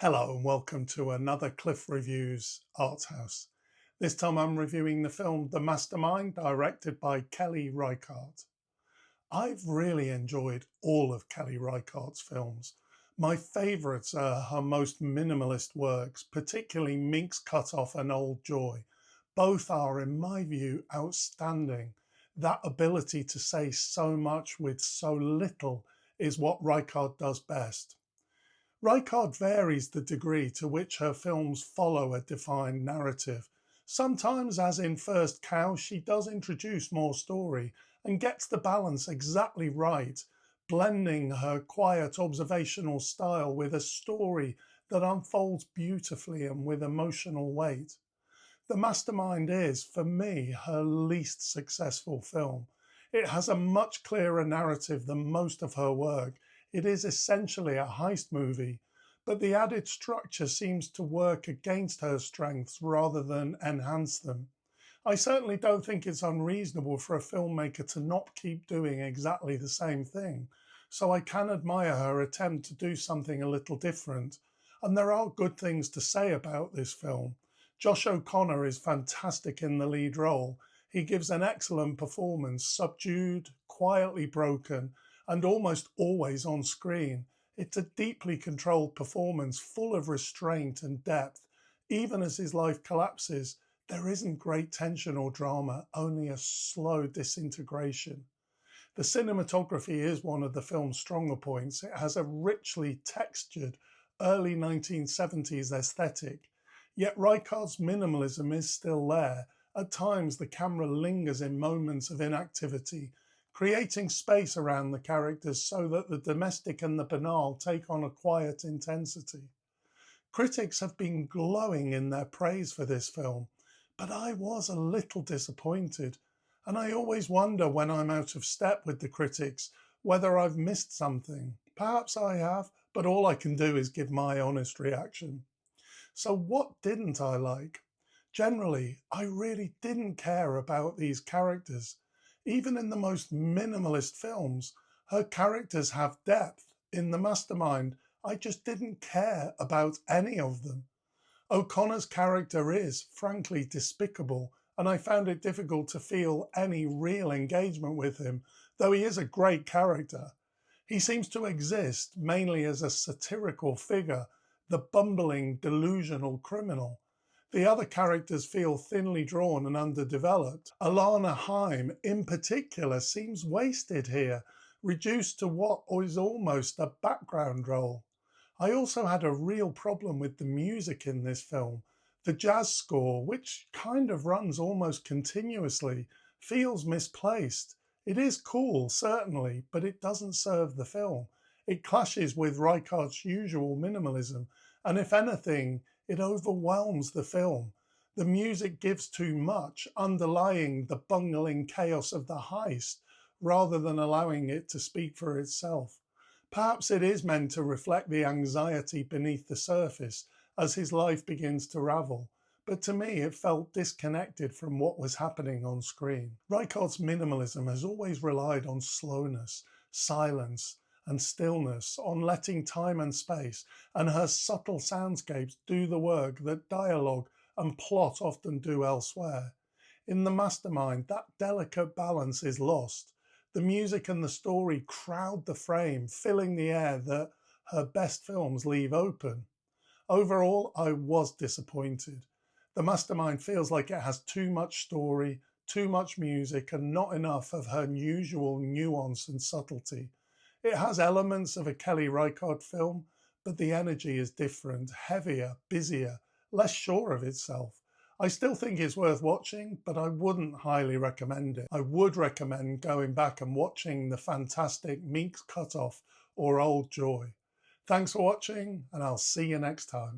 Hello and welcome to another Cliff Reviews Art House. This time I'm reviewing the film The Mastermind, directed by Kelly Reichardt. I've really enjoyed all of Kelly Reichardt's films. My favourites are her most minimalist works, particularly Mink's Cutoff and Old Joy. Both are, in my view, outstanding. That ability to say so much with so little is what Reichardt does best. Reichardt varies the degree to which her films follow a defined narrative. Sometimes, as in First Cow, she does introduce more story and gets the balance exactly right, blending her quiet observational style with a story that unfolds beautifully and with emotional weight. The Mastermind is, for me, her least successful film. It has a much clearer narrative than most of her work. It is essentially a heist movie, but the added structure seems to work against her strengths rather than enhance them. I certainly don't think it's unreasonable for a filmmaker to not keep doing exactly the same thing, so I can admire her attempt to do something a little different. And there are good things to say about this film. Josh O'Connor is fantastic in the lead role. He gives an excellent performance, subdued, quietly broken, and almost always on screen. It's a deeply controlled performance, full of restraint and depth. Even as his life collapses, there isn't great tension or drama, only a slow disintegration. The cinematography is one of the film's stronger points. It has a richly textured early 1970s aesthetic. Yet Reichardt's minimalism is still there. At times, the camera lingers in moments of inactivity, creating space around the characters so that the domestic and the banal take on a quiet intensity. Critics have been glowing in their praise for this film, but I was a little disappointed. And I always wonder when I'm out of step with the critics whether I've missed something. Perhaps I have, but all I can do is give my honest reaction. So what didn't I like? Generally, I really didn't care about these characters. Even in the most minimalist films, her characters have depth. In The Mastermind, I just didn't care about any of them. O'Connor's character is, frankly, despicable, and I found it difficult to feel any real engagement with him, though he is a great character. He seems to exist mainly as a satirical figure, the bumbling, delusional criminal. The other characters feel thinly drawn and underdeveloped. Alana Haim, in particular, seems wasted here, reduced to what is almost a background role. I also had a real problem with the music in this film. The jazz score, which kind of runs almost continuously, feels misplaced. It is cool, certainly, but it doesn't serve the film. It clashes with Reichardt's usual minimalism, and if anything, it overwhelms the film. The music gives too much, underlying the bungling chaos of the heist, rather than allowing it to speak for itself. Perhaps it is meant to reflect the anxiety beneath the surface as his life begins to ravel, but to me it felt disconnected from what was happening on screen. Reichardt's minimalism has always relied on slowness, silence, and stillness, on letting time and space and her subtle soundscapes do the work that dialogue and plot often do elsewhere. In The Mastermind, that delicate balance is lost. The music and the story crowd the frame, filling the air that her best films leave open. Overall, I was disappointed. The Mastermind feels like it has too much story, too much music, and not enough of her usual nuance and subtlety. It has elements of a Kelly Reichardt film, but the energy is different, heavier, busier, less sure of itself. I still think it's worth watching, but I wouldn't highly recommend it. I would recommend going back and watching the fantastic Mink's Cutoff or Old Joy. Thanks for watching, and I'll see you next time.